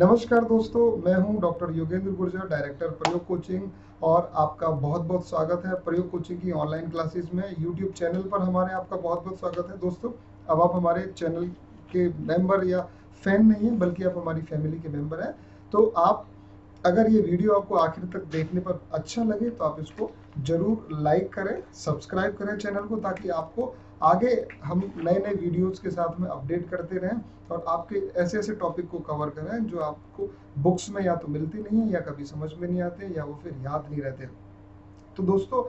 नमस्कार दोस्तों, मैं हूं डॉक्टर योगेंद्र गुर्जर, डायरेक्टर प्रयोग कोचिंग। और आपका बहुत बहुत स्वागत है प्रयोग कोचिंग की ऑनलाइन क्लासेस में। यूट्यूब चैनल पर हमारे आपका बहुत बहुत स्वागत है दोस्तों। अब आप हमारे चैनल के मेंबर या फैन नहीं हैं, बल्कि आप हमारी फैमिली के मेंबर हैं। तो आप अगर ये वीडियो आपको आखिर तक देखने पर अच्छा लगे तो आप इसको जरूर लाइक करें, सब्सक्राइब करें चैनल को, ताकि आपको आगे हम नए नए वीडियोस के साथ में अपडेट करते रहें और आपके ऐसे ऐसे टॉपिक को कवर करें जो आपको बुक्स में या तो मिलती नहीं है, या कभी समझ में नहीं आते, या वो फिर याद नहीं रहते। तो दोस्तों,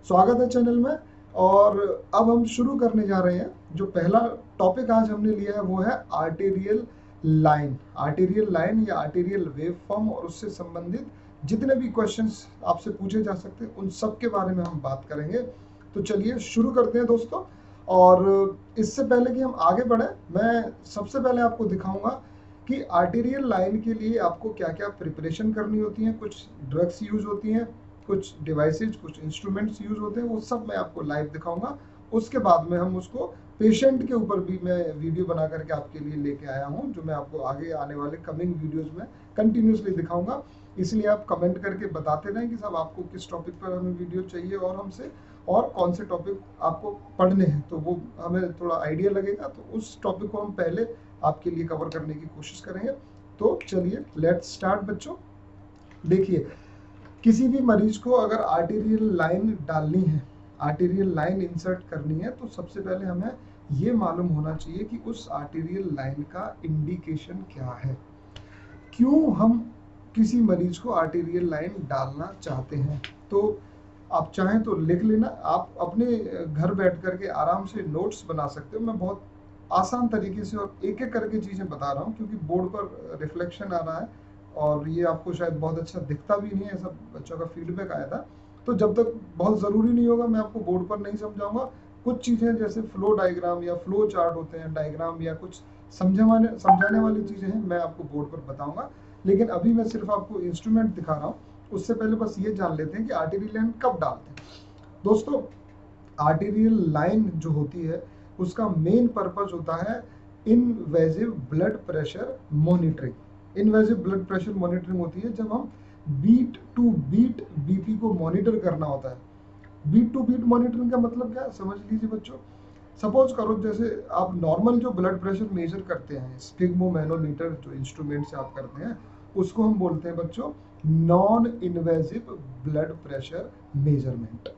स्वागत है चैनल में। और अब हम शुरू करने जा रहे हैं। जो पहला टॉपिक आज हमने लिया है वो है आर्टेरियल लाइन। आर्टेरियल लाइन या आर्टेरियल वेव फॉर्म और उससे संबंधित जितने भी क्वेश्चंस आपसे पूछे जा सकते हैं उन सब के बारे में हम बात करेंगे। तो चलिए शुरू करते हैं दोस्तों। और इससे पहले कि हम आगे बढ़े, मैं सबसे पहले आपको दिखाऊंगा कि आर्टेरियल लाइन के लिए आपको क्या क्या प्रिपरेशन करनी होती है। कुछ ड्रग्स यूज होती हैं, कुछ डिवाइसेज, कुछ इंस्ट्रूमेंट्स यूज होते हैं, वो सब मैं आपको लाइव दिखाऊंगा। उसके बाद में हम उसको पेशेंट के ऊपर भी मैं वीडियो बना करके आपके लिए लेके आया हूँ, जो मैं आपको आगे आने वाले कमिंग वीडियोज में कंटिन्यूसली दिखाऊंगा। इसलिए आप कमेंट करके बताते रहें कि साहब आपको किस टॉपिक पर हमें वीडियो चाहिए और हमसे, और कौन से टॉपिक आपको पढ़ने हैं, तो वो हमें थोड़ा आइडिया लगेगा। तो उस टॉपिक को हम पहले आपके लिए कवर करने की कोशिश करेंगे। तो चलिए लेट्स स्टार्ट बच्चों। देखिए, किसी भी मरीज को अगर आर्टेरियल लाइन डालनी है, आर्टेरियल लाइन इंसर्ट करनी है, तो सबसे पहले हमें ये मालूम होना चाहिए कि उस आर्टेरियल लाइन का इंडिकेशन क्या है। क्यों हम किसी मरीज को आर्टेरियल लाइन डालना चाहते हैं। तो आप चाहें तो लिख लेना, आप अपने घर बैठ करके आराम से नोट्स बना सकते हो। मैं बहुत आसान तरीके से और एक एक करके चीज़ें बता रहा हूँ, क्योंकि बोर्ड पर रिफ्लेक्शन आ रहा है और ये आपको शायद बहुत अच्छा दिखता भी नहीं है, ऐसा बच्चों का फीडबैक आया था। तो जब तक बहुत ज़रूरी नहीं होगा मैं आपको बोर्ड पर नहीं समझाऊंगा। कुछ चीज़ें जैसे फ्लो डायग्राम या फ्लो चार्ट होते हैं, डायग्राम या कुछ समझाने वाली चीज़ें हैं, मैं आपको बोर्ड पर बताऊंगा। लेकिन अभी मैं सिर्फ आपको इंस्ट्रूमेंट दिखा रहा हूँ। उससे पहले बस ये जान लेते हैं कि आर्टेरियल लाइन कब डालते हैं। दोस्तों, आर्टेरियल लाइन जो होती है उसका मेन पर्पस होता है invasive blood pressure monitoring. Invasive blood pressure monitoring होती है जब हम बीट टू बीट बीपी को मॉनिटर करना होता है। बीट टू बीट मॉनिटरिंग का मतलब क्या है, समझ लीजिए बच्चों। सपोज करो जैसे आप नॉर्मल जो ब्लड प्रेशर मेजर करते हैं, स्फिग्मोमैनोमीटर जो इंस्ट्रूमेंट से आप करते हैं, उसको हम बोलते हैं बच्चों non invasive blood pressure measurement.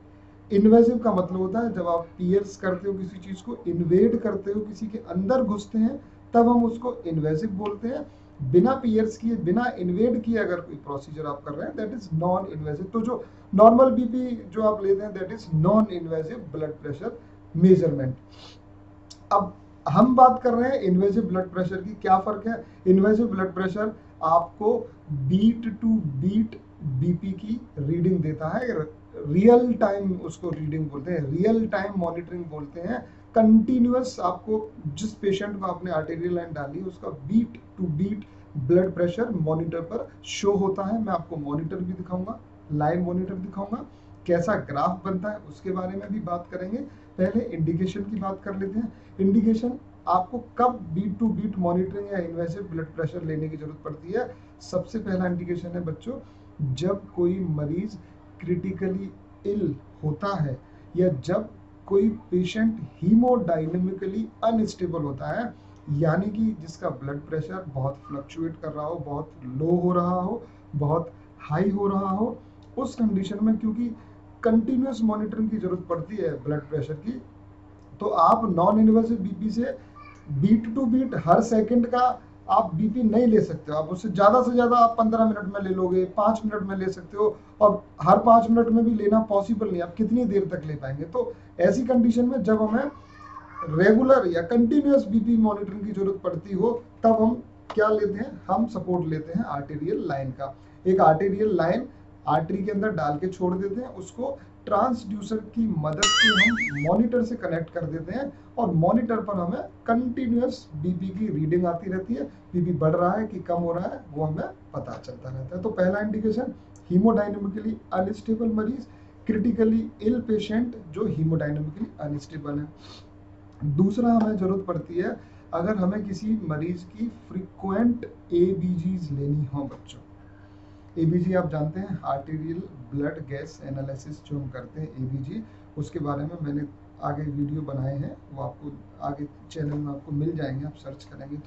Invasive का मतलब होता है जब आप पियर्स करते हो किसी चीज को, इन्वेड करते हो, किसी के अंदर घुसते हैं, तब हम उसको इन्वेजिव बोलते हैं। बिना पियर्स किए, बिना इन्वेड किए अगर कोई प्रोसीजर आप कर रहे हैं, दैट इज नॉन इन्वेजिव। तो जो नॉर्मल बीपी जो आप लेते हैं, that is non invasive blood pressure measurement. अब हम बात कर रहे हैं इन्वेजिव ब्लड प्रेशर की। क्या फर्क है? इन्वेजिव ब्लड प्रेशर आपको बीट टू बीट बीपी की रीडिंग देता है। रियल टाइम उसको रीडिंग बोलते हैं, रियल टाइम मॉनिटरिंग बोलते हैं। कंटिन्यूअस आपको जिस पेशेंट को आपने आर्टेरियल लाइन डाली उसका beat to beat blood pressure monitor पर शो होता है। मैं आपको मॉनिटर भी दिखाऊंगा, लाइव मॉनिटर दिखाऊंगा, कैसा ग्राफ बनता है उसके बारे में भी बात करेंगे। पहले इंडिकेशन की बात कर लेते हैं। इंडिकेशन, आपको कब बीट टू बीट मॉनिटरिंग या इन्वेसिव ब्लड प्रेशर लेने की जरूरत पड़ती है। सबसे पहला इंडिकेशन है बच्चों, जब कोई मरीज क्रिटिकली इल होता है, या जब कोई पेशेंट हीमोडायनेमिकली अनस्टेबल होता है, यानी कि जिसका ब्लड प्रेशर बहुत फ्लक्चुएट कर रहा हो, बहुत लो हो रहा हो, बहुत हाई हो रहा हो। उस कंडीशन में क्योंकि कंटिन्यूस मॉनिटरिंग की जरूरत पड़ती है ब्लड प्रेशर की, तो आप नॉन इन्वेसिव बीपी से बीट टू बीट हर सेकंड का आप बीपी नहीं ले सकते हो। आप उससे ज़्यादा से ज़्यादा आप 15 मिनट में ले लोगे, 5 मिनट में ले सकते हो, और हर 5 मिनट में भी लेना पॉसिबल नहीं। आप कितनी देर तक ले पाएंगे। तो ऐसी कंडीशन में जब हमें रेगुलर या कंटिन्यूस बीपी मॉनिटरिंग की जरूरत पड़ती हो, तब हम क्या लेते हैं, हम सपोर्ट लेते हैं आर्टेरियल लाइन का। एक आर्टेरियल लाइन आर्टरी के अंदर डाल के छोड़ देते हैं, उसको ट्रांसड्यूसर की मदद से हम मॉनिटर से कनेक्ट कर देते हैं, और मॉनिटर पर हमें कंटिन्यूस बीपी की रीडिंग आती रहती है। बीपी बढ़ रहा है कि कम हो रहा है वो हमें पता चलता रहता है। तो पहला इंडिकेशन, हीमोडायनेमिकली अनस्टेबल मरीज, क्रिटिकली इल पेशेंट जो हीमोडायनेमिकली अनस्टेबल है। दूसरा हमें जरूरत पड़ती है अगर हमें किसी मरीज की फ्रीक्वेंट एबीजीज लेनी हो बच्चों, एबीजी आप जानते हैं, आर्टेरियल ब्लड गैस एनालिसिस जो हम करते हैं एबीजी, उसके बारे में मैंने आगे वीडियो बनाए हैं, वो आपको आगे चैनल में आपको मिल जाएंगे, आप सर्च करेंगे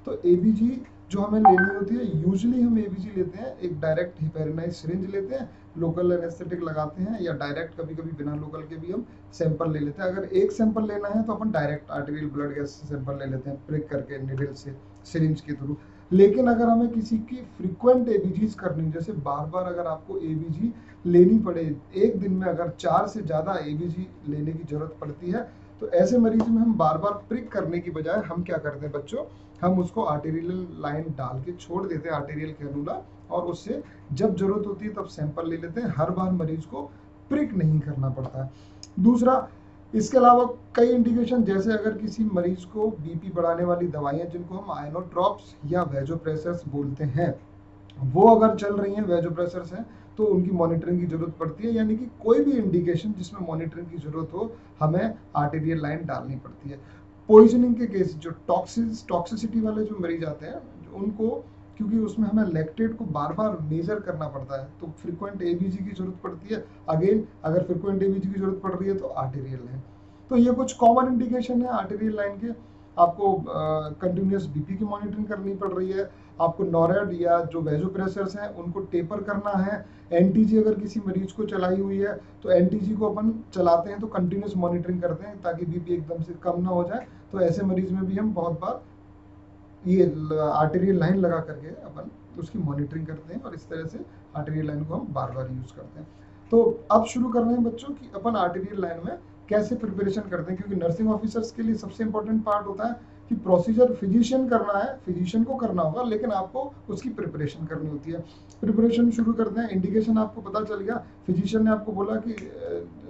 तो एबीजी जो हमें लेनी होती है, यूजुअली हम एबीजी लेते हैं, एक डायरेक्ट हिपेरिनाइज सिरिंज लेते हैं, लोकल एनेस्थेटिक लगाते हैं, या डायरेक्ट कभी कभी बिना लोकल के भी हम सैंपल ले लेते हैं। अगर एक सैंपल लेना है तो अपन direct arterial blood gas sample ले लेते हैं, प्रिक करके निडल से सिरिंज के थ्रू। लेकिन अगर हमें किसी की फ्रीक्वेंट एबीजीज करनी, जैसे बार बार अगर आपको एबीजी लेनी पड़े, एक दिन में अगर 4 से ज़्यादा एबीजी लेने की जरूरत पड़ती है, तो ऐसे मरीज में हम बार बार प्रिक करने की बजाय हम क्या करते हैं बच्चों, हम उसको आर्टेरियल लाइन डाल के छोड़ देते हैं, आर्टेरियल कैनुला, और उससे जब जरूरत होती है तब सैंपल ले लेते हैं। हर बार मरीज को प्रिक नहीं करना पड़ता है। दूसरा, इसके अलावा कई इंडिकेशन, जैसे अगर किसी मरीज को बीपी बढ़ाने वाली दवाइयां जिनको हम आयनोट्रॉप्स या वेजोप्रेसर्स बोलते हैं, वो अगर चल रही हैं, वेजोप्रेसर्स हैं, तो उनकी मॉनिटरिंग की जरूरत पड़ती है। यानी कि कोई भी इंडिकेशन जिसमें मॉनिटरिंग की जरूरत हो, हमें आर्टेरियल लाइन डालनी पड़ती है। पॉइजनिंग के केस, जो टॉक्सिसिटी वाले जो मरीज आते हैं, उनको क्योंकि उसमें हमें लैक्टेट को बार बार मेजर करना पड़ता है, तो फ्रीक्वेंट एबीजी की जरूरत पड़ती है। अगेन अगर फ्रीक्वेंट एबीजी की जरूरत पड़ रही है तो आर्टेरियल लाइन। तो ये कुछ कॉमन इंडिकेशन है आर्टेरियल लाइन के। आपको कंटिन्यूस बीपी की मॉनिटरिंग करनी पड़ रही है, आपको नॉरेड या जो वेजोप्रेसर्स हैं उनको टेपर करना है, एनटीजी अगर किसी मरीज को चलाई हुई है तो एनटीजी को अपन चलाते हैं तो कंटिन्यूस मॉनिटरिंग करते हैं ताकि बीपी एकदम से कम ना हो जाए। तो ऐसे मरीज में भी हम बहुत बार ये आर्टेरियल लाइन लगा करके अपन उसकी मॉनिटरिंग करते हैं, और इस तरह से आर्टेरियल लाइन को हम बार बार यूज करते हैं। तो अब शुरू कर रहे हैं बच्चों कि अपन आर्टेरियल लाइन में कैसे प्रिपरेशन करते हैं, क्योंकि नर्सिंग ऑफिसर्स के लिए सबसे इंपॉर्टेंट पार्ट होता है कि प्रोसीजर फिजिशियन करना है, फिजिशियन को करना होगा, लेकिन आपको उसकी प्रिपरेशन करनी होती है। प्रिपरेशन शुरू करते हैं। इंडिकेशन आपको पता चल गया, फिजिशियन ने आपको बोला कि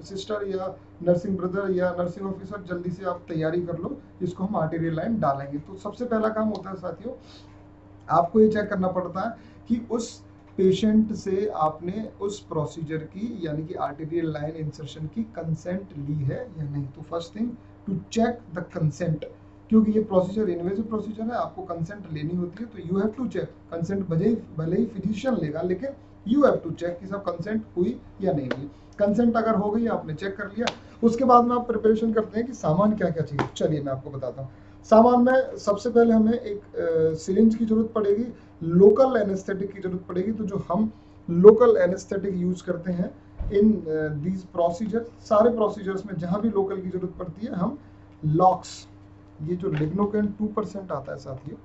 सिस्टर या नर्सिंग ब्रदर या नर्सिंग ऑफिसर जल्दी से आप तैयारी कर लो, इसको हम आर्टेरियल लाइन डालेंगे। तो सबसे पहला काम होता है साथियों, आपको ये चेक करना पड़ता है कि उस पेशेंट से आपने उस प्रोसीजर की यानी कि आर्टेरियल लाइन इंसर्शन की कंसेंट ली है या नहीं। तो first thing to check the consent, क्योंकि ये प्रोसीजर इन्वेसिव प्रोसीजर है, आपको कंसेंट लेनी होती है, तो you have to check. Consent भले ही फिजिशियन लेगा, लेकिन यू हैव टू चेक कि सब कंसेंट हुई या नहीं हुई। कंसेंट अगर हो गई, आपने चेक कर लिया, उसके बाद में आप प्रिपरेशन करते हैं कि सामान क्या क्या चाहिए। चलिए मैं आपको बताता हूँ। सामान में सबसे पहले हमें एक सिरिंज की जरूरत पड़ेगी, लोकल एनेस्थेटिक की जरूरत पड़ेगी। तो जो हम लोकल एनेस्थेटिक यूज करते हैं इन दीज प्रोसीजर, सारे प्रोसीजर्स में जहां भी लोकल की जरूरत पड़ती है, हम लॉक्स, ये जो लिग्नोकेन 2% आता है साथियों,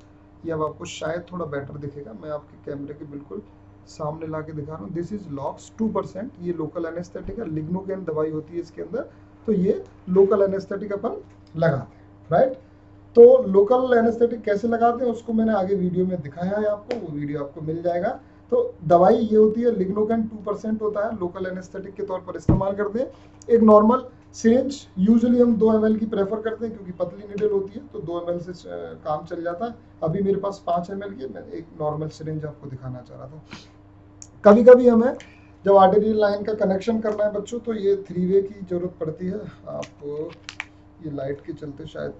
ये अब आपको शायद थोड़ा बेटर दिखेगा, मैं आपके कैमरे के बिल्कुल सामने ला के दिखा रहा हूँ। दिस इज लॉक्स 2%, ये लोकल एनेस्थेटिक है, लिग्नोकेन दवाई होती है इसके अंदर। तो ये लोकल एनेस्थेटिक अपन लगाते हैं, राइट। तो लोकल एनेस्थेटिक कैसे लगाते हैं उसको मैंने आगे वीडियो में दिखाया है आपको, वो वीडियो आपको मिल जाएगा। तो दवाई ये होती है, लिग्नोकेन 2% होता है, लोकल एनेस्थेटिक के तौर पर इस्तेमाल करते हैं। एक नॉर्मल सिरिंज, यूजुअली हम 2 ml की प्रेफर करते हैं क्योंकि पतली निडल होती है, तो 2 ml से काम चल जाता है। अभी मेरे पास 5 ml की, मैं एक नॉर्मल सिरिंज आपको दिखाना चाह रहा था। कभी कभी हमें जब आर्टेरियल लाइन का कनेक्शन करना है बच्चों, तो ये 3 वे की जरूरत पड़ती है। आपको ये लाइट के चलते शायद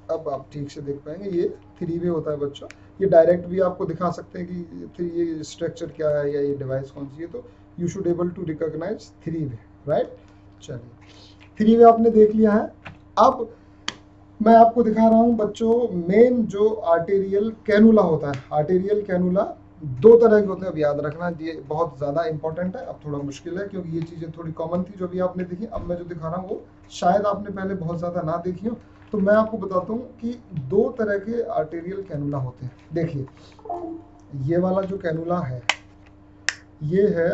अब आप ठीक से देख पाएंगे, ये 3 वे होता है बच्चों। ये डायरेक्ट भी आपको दिखा सकते हैं कि ये स्ट्रक्चर क्या है या ये डिवाइस कौन सी है, तो you should able to recognise 3 way, right. चलिए 3 वे आपने देख लिया है। अब मैं आपको दिखा रहा हूँ बच्चों, मेन जो आर्टेरियल कैनुला होता है, आर्टेरियल कैनुला 2 तरह के होते हैं। अब याद रखना, ये बहुत ज़्यादा इंपॉर्टेंट है। अब थोड़ा मुश्किल है क्योंकि ये चीज़ें थोड़ी कॉमन थी जो भी आपने देखी। अब मैं जो दिखा रहा हूँ वो शायद आपने पहले बहुत ज़्यादा ना देखी हो, तो मैं आपको बताता हूँ कि 2 तरह के आर्टेरियल कैनुला होते हैं। देखिए, ये वाला जो कैनुला है, ये है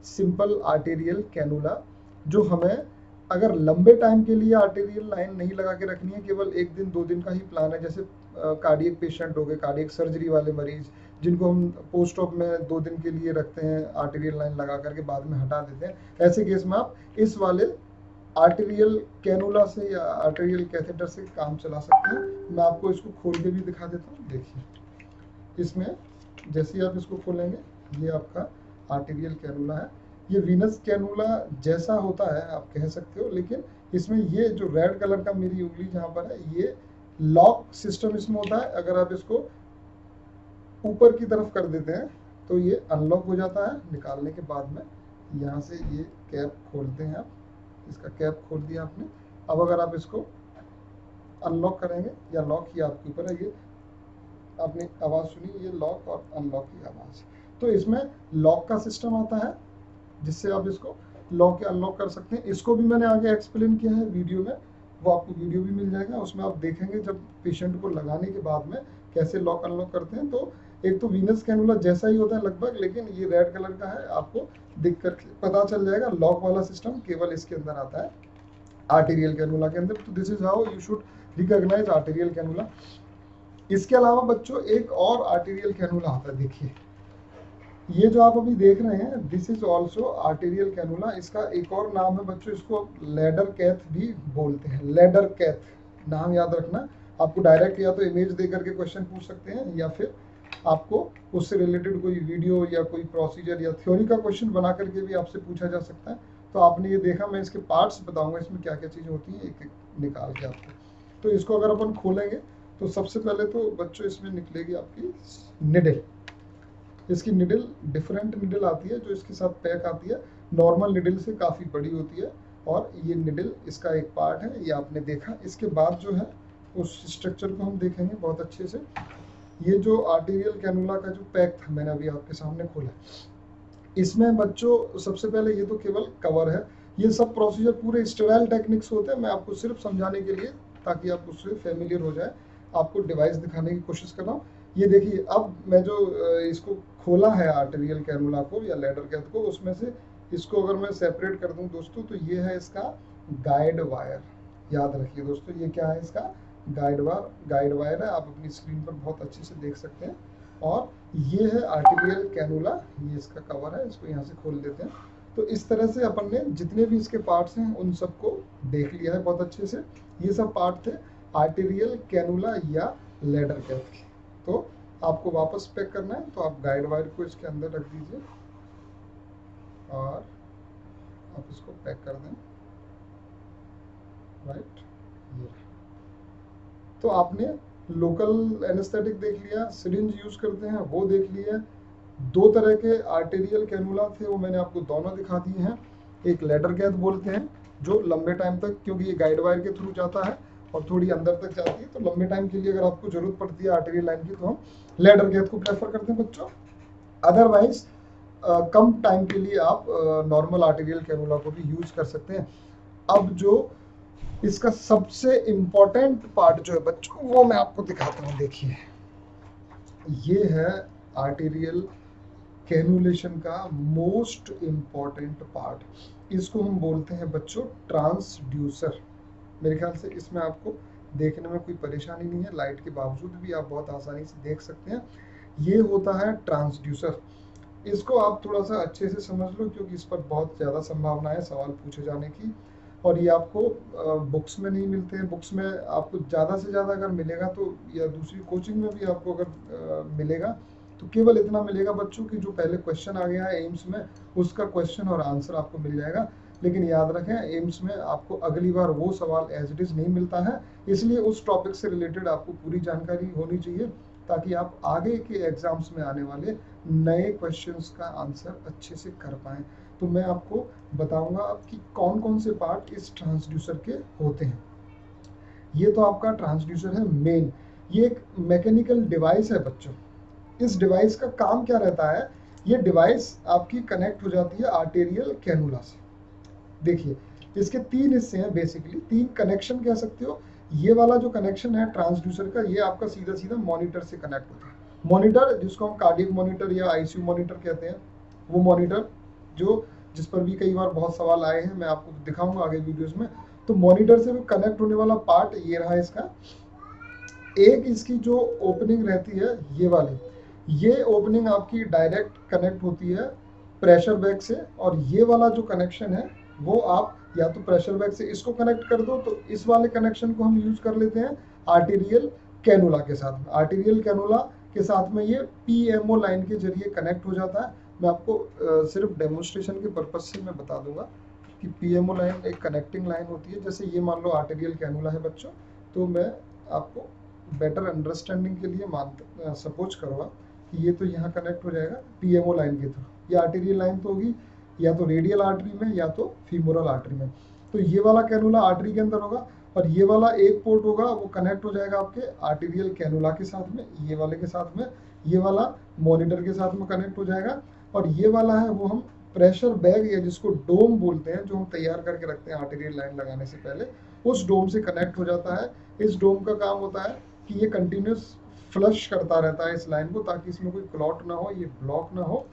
सिंपल आर्टेरियल कैनुला, जो हमें अगर लंबे टाइम के लिए आर्टेरियल लाइन नहीं लगा के रखनी है, केवल 1 दिन 2 दिन का ही प्लान है, जैसे कार्डियक पेशेंट हो गए, कार्डियक सर्जरी वाले मरीज, जिनको हम पोस्ट ऑप में 2 दिन के लिए रखते हैं, आर्टेरियल लाइन लगा करके बाद में हटा देते हैं। ऐसे केस में आप इस वाले आर्टेरियल कैनुला से या आर्टेरियल कैथेटर से काम चला सकते हैं। मैं आपको इसको खोल के भी दिखा देता हूँ। देखिए, इसमें जैसे ही आप इसको खोलेंगे, ये आपका आर्टेरियल कैनुला है। ये वीनस कैनुला जैसा होता है आप कह सकते हो, लेकिन इसमें ये जो रेड कलर का मेरी उंगली जहाँ पर है, ये लॉक सिस्टम इसमें होता है, अगर आप इसको ऊपर की तरफ कर देते हैं तो ये अनलॉक हो जाता है। निकालने के बाद में यहाँ से ये कैप खोलते हैं आप, इसका कैप खोल दिया आपने। अब अगर आप इसको अनलॉक करेंगे या लॉक किया, आपके ऊपर है। ये आपने आवाज़ सुनी, ये लॉक और अनलॉक की आवाज़। तो इसमें लॉक का सिस्टम आता है जिससे आप इसको लॉक या अनलॉक कर सकते हैं। इसको भी मैंने आगे एक्सप्लेन किया है वीडियो में, वो आपको वीडियो भी मिल जाएगा, उसमें आप देखेंगे जब पेशेंट को लगाने के बाद में कैसे लॉक अनलॉक करते हैं। तो एक तो वीनस कैनुला जैसा ही होता है लगभग, लेकिन ये रेड कलर का है, आपको दिख कर पता चल जाएगा। लॉक वाला सिस्टम केवल इसके अंदर आता है, आर्टेरियल कैनुला के अंदर। तो this is how you should recognise arterial cannula. इसके अलावा बच्चों एक और आर्टेरियल कैनुला आता है, देखिए ये जो आप अभी देख रहे हैं, this is also arterial cannula. इसका एक और नाम है बच्चों, इसको लेडर कैथ भी बोलते हैं। लेडर कैथ नाम याद रखना, आपको डायरेक्ट या तो इमेज दे करके क्वेश्चन पूछ सकते हैं, या फिर आपको उससे रिलेटेड कोई वीडियो या कोई प्रोसीजर या थ्योरी का क्वेश्चन बना करके भी आपसे पूछा जा सकता है। तो आपने ये देखा, मैं इसके पार्ट्स बताऊंगा इसमें क्या क्या चीज़ें होती हैं एक एक निकाल के आपको। तो इसको अगर अपन खोलेंगे तो सबसे पहले तो बच्चों इसमें निकलेगी आपकी निडल। इसकी निडल डिफरेंट निडल आती है जो इसके साथ पैक आती है, नॉर्मल निडल से काफ़ी बड़ी होती है। और ये निडल इसका एक पार्ट है, ये आपने देखा। इसके बाद जो है उस स्ट्रक्चर को हम देखेंगे बहुत अच्छे से। ये जो आर्टेरियल कैनुला का जो पैक था मैंने अभी आपके सामने खोला, इसमें बच्चों सबसे पहले ये तो केवल कवर है। ये सब प्रोसीजर पूरे स्टेराइल टेक्निक्स होते हैं, मैं आपको सिर्फ समझाने के लिए, ताकि आप उससे फेमिलियर हो जाए, आपको डिवाइस दिखाने की कोशिश कर रहा हूँ। ये देखिए, अब मैं जो इसको खोला है आर्टेरियल कैनुला को या लेडर कैथ को, उसमें से इसको अगर मैं सेपरेट कर दूं दोस्तों, तो ये है इसका गाइड वायर। याद रखिए दोस्तों, ये क्या है, इसका गाइड वायर है। आप अपनी स्क्रीन पर बहुत अच्छे से देख सकते हैं। और ये है आर्टेरियल कैनुला, ये इसका कवर है। इसको यहाँ से खोल देते हैं। तो इस तरह से अपन ने जितने भी इसके पार्ट्स हैं उन सबको देख लिया है बहुत अच्छे से। ये सब पार्ट थे आर्टेरियल कैनुला या लेडर कैथ के। तो आपको वापस पैक करना है, तो आप गाइड वायर को इसके अंदर रख दीजिए और आप इसको पैक कर दें। राइट, ये तो आपने लोकल एनेस्थेटिक देख लिया, सिरिंज यूज करते हैं वो देख लिया। दो तरह के आर्टेरियल कैनुला थे, वो मैंने आपको दोनों दिखा दिए हैं। एक लेडर कैथ बोलते हैं जो लंबे टाइम तक, क्योंकि ये गाइड वायर के थ्रू जाता है और थोड़ी अंदर तक जाती है, तो लंबे टाइम के लिए अगर आपको जरूरत पड़ती है आर्टेरियल लाइन की, तो हम लेडर कैथ को प्रेफर करते हैं बच्चों। अदरवाइज कम टाइम के लिए आप नॉर्मल आर्टेरियल कैनुला को भी यूज कर सकते हैं। अब जो इसका सबसे इम्पोर्टेंट पार्ट जो है बच्चों, वो मैं आपको दिखाता हूँ। देखिए, ये है आर्टेरियल कैनुलेशन का मोस्ट इम्पॉर्टेंट पार्ट। इसको हम बोलते हैं बच्चों ट्रांसड्यूसर। मेरे ख्याल से इसमें आपको देखने में कोई परेशानी नहीं है, लाइट के बावजूद भी आप बहुत आसानी से देख सकते हैं। ये होता है ट्रांसड्यूसर। इसको आप थोड़ा सा अच्छे से समझ लो, क्योंकि इस पर बहुत ज़्यादा संभावना है सवाल पूछे जाने की। और ये आपको बुक्स में नहीं मिलते हैं। बुक्स में आपको ज़्यादा से ज़्यादा अगर मिलेगा तो, या दूसरी कोचिंग में भी आपको अगर मिलेगा तो केवल इतना मिलेगा बच्चों की जो पहले क्वेश्चन आ गया है एम्स में, उसका क्वेश्चन और आंसर आपको मिल जाएगा। लेकिन याद रखें, एम्स में आपको अगली बार वो सवाल एज इट इज़ नहीं मिलता है, इसलिए उस टॉपिक से रिलेटेड आपको पूरी जानकारी होनी चाहिए, ताकि आप आगे के एग्जाम्स में आने वाले नए क्वेश्चंस का आंसर अच्छे से कर पाएँ। तो मैं आपको बताऊंगा कि कौन कौन से पार्ट इस ट्रांसड्यूसर के होते हैं। ये तो आपका ट्रांसड्यूसर है मेन। ये एक मैकेनिकल डिवाइस है बच्चों। इस डिवाइस का काम क्या रहता है, ये डिवाइस आपकी कनेक्ट हो जाती है आर्टेरियल कैनुला से। देखिए, इसके तीन हिस्से हैं, बेसिकली तीन कनेक्शन कह सकते हो। ये वाला जो कनेक्शन है ट्रांसड्यूसर का, ये आपका सीधा सीधा मॉनिटर से कनेक्ट होता है। मॉनिटर जिसको हम कार्डियक मॉनिटर या आईसीयू मॉनिटर कहते हैं, वो मॉनिटर जो जिस पर भी कई बार बहुत सवाल आए हैं, मैं आपको दिखाऊंगा आगे वीडियोस में। तो मॉनिटर से कनेक्ट होने वाला पार्ट ये रहा इसका। एक इसकी जो ओपनिंग रहती है ये वाली, ये ओपनिंग आपकी डायरेक्ट कनेक्ट होती है प्रेशर बैग से। और ये वाला जो कनेक्शन है वो आप या तो प्रेशर बैग से इसको कनेक्ट कर दो, तो इस वाले कनेक्शन को हम यूज कर लेते हैं आर्टेरियल कैनुला के साथ में। आर्टेरियल कैनुला के साथ में ये पीएमओ लाइन के जरिए कनेक्ट हो जाता है। मैं आपको सिर्फ डेमोन्स्ट्रेशन के पर्पज से मैं बता दूंगा कि पीएमओ लाइन एक कनेक्टिंग लाइन होती है। जैसे ये मान लो आर्टेरियल कैनुला है बच्चों, तो मैं आपको बेटर अंडरस्टैंडिंग के लिए सपोज करूँगा कि ये तो यहाँ कनेक्ट हो जाएगा PMO लाइन के थ्रू। ये आर्टेरियल लाइन तो होगी या तो रेडियल आर्टरी में या तो फीमोरल आर्टरी में। तो ये वाला कैनुला आर्टरी के अंदर होगा और ये वाला एक पोर्ट होगा वो कनेक्ट हो जाएगा आपके आर्टेरियल कैनुला के साथ में, ये वाले के साथ में, ये वाला मॉनिटर के साथ में कनेक्ट हो जाएगा। और ये वाला है वो हम प्रेशर बैग या जिसको डोम बोलते हैं, जो हम तैयार करके रखते हैं आर्टेरियल लाइन लगाने से पहले, उस डोम से कनेक्ट हो जाता है। इस डोम का काम होता है कि ये कंटिन्यूस फ्लश करता रहता है इस लाइन को, ताकि इसमें कोई क्लॉट ना हो, ये ब्लॉक ना हो।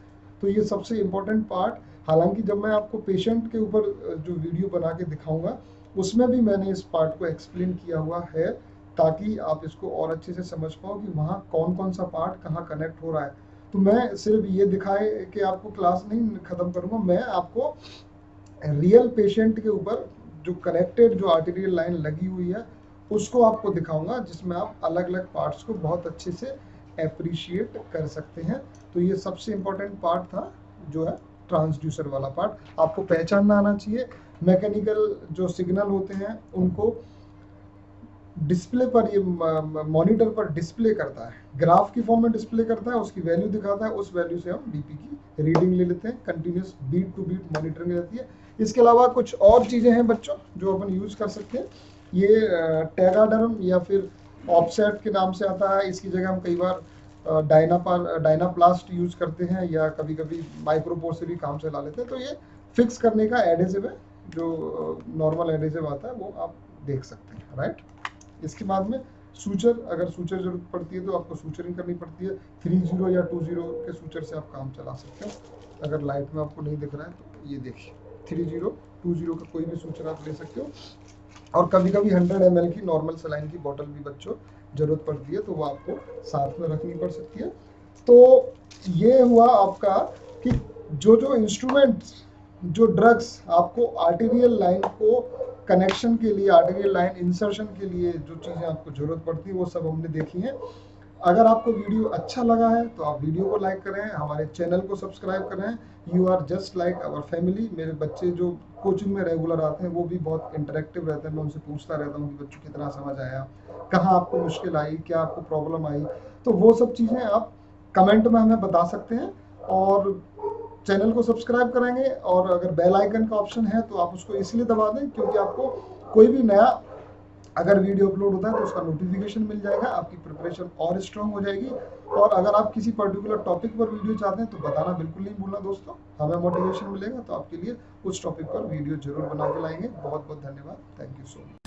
तो ये सबसे इम्पोर्टेंट पार्ट, हालांकि जब मैं आपको पेशेंट के ऊपर जो वीडियो बना के दिखाऊंगा उसमें भी मैंने इस पार्ट को एक्सप्लेन किया हुआ है, ताकि आप इसको और अच्छे से समझ पाओ कि वहाँ कौन कौन सा पार्ट कहाँ कनेक्ट हो रहा है। तो मैं सिर्फ ये दिखाए कि आपको क्लास नहीं ख़त्म करूँगा, मैं आपको रियल पेशेंट के ऊपर जो कनेक्टेड जो आर्टेरियल लाइन लगी हुई है उसको आपको दिखाऊंगा, जिसमें आप अलग अलग पार्ट्स को बहुत अच्छे से एप्रिशिएट कर सकते हैं। तो ये सबसे इम्पोर्टेंट पार्ट था जो है ट्रांसड्यूसर वाला पार्ट। आपको पहचानना आना चाहिए। मैकेनिकल जो सिग्नल होते हैं उनको डिस्प्ले पर, ये मॉनिटर पर डिस्प्ले करता है, ग्राफ की फॉर्म में डिस्प्ले करता है, उसकी वैल्यू दिखाता है, उस वैल्यू से हम बीपी की रीडिंग ले लेते हैं। Continuous beat to beat monitoring रहती है। इसके अलावा कुछ और चीज़ें हैं बच्चों जो अपन यूज़ कर सकते हैं। ये टैगाडर्म या फिर ऑफसेट के नाम से आता है, इसकी जगह हम कई बार डायनाप्लास्ट यूज करते हैं या कभी कभी माइक्रोपोर से भी काम चला लेते हैं। तो ये फिक्स करने का एडेसिव है, जो नॉर्मल एडेसिव आता है वो आप देख सकते हैं, राइट। इसके बाद में सूचर, अगर सूचर जरूरत पड़ती है तो आपको सूचरिंग करनी पड़ती है। 30 या 20 के सूचर से आप काम चला सकते हैं। अगर लाइट में आपको नहीं दिख रहा है तो ये देखिए 30, 20 का कोई भी सूचर आप ले सकते हो। और कभी कभी 100 ml की नॉर्मल सलाइन की बोतल भी बच्चों जरूरत पड़ती है, तो वो आपको साथ में रखनी पड़ सकती है। तो ये हुआ आपका कि जो जो इंस्ट्रूमेंट्स, जो ड्रग्स आपको आर्टेरियल लाइन को कनेक्शन के लिए, आर्टेरियल लाइन इंसर्शन के लिए जो चीज़ें आपको जरूरत पड़ती है वो सब हमने देखी हैं। अगर आपको वीडियो अच्छा लगा है तो आप वीडियो को लाइक करें, हमारे चैनल को सब्सक्राइब करें। You are just like our family. मेरे बच्चे जो कोचिंग में रेगुलर आते हैं वो भी बहुत इंटरेक्टिव रहते हैं। मैं उनसे पूछता रहता हूँ कि बच्चों कितना समझ आया, कहाँ आपको मुश्किल आई, क्या आपको प्रॉब्लम आई। तो वो सब चीज़ें आप कमेंट में हमें बता सकते हैं और चैनल को सब्सक्राइब करेंगे। और अगर बेल आइकन का ऑप्शन है तो आप उसको इसलिए दबा दें क्योंकि आपको कोई भी नया अगर वीडियो अपलोड होता है तो उसका नोटिफिकेशन मिल जाएगा, आपकी प्रिपरेशन और स्ट्रांग हो जाएगी। और अगर आप किसी पर्टिकुलर टॉपिक पर वीडियो चाहते हैं तो बताना बिल्कुल नहीं भूलना दोस्तों, हमें मोटिवेशन मिलेगा तो आपके लिए उस टॉपिक पर वीडियो जरूर बना के लाएंगे। बहुत बहुत धन्यवाद। Thank you so much.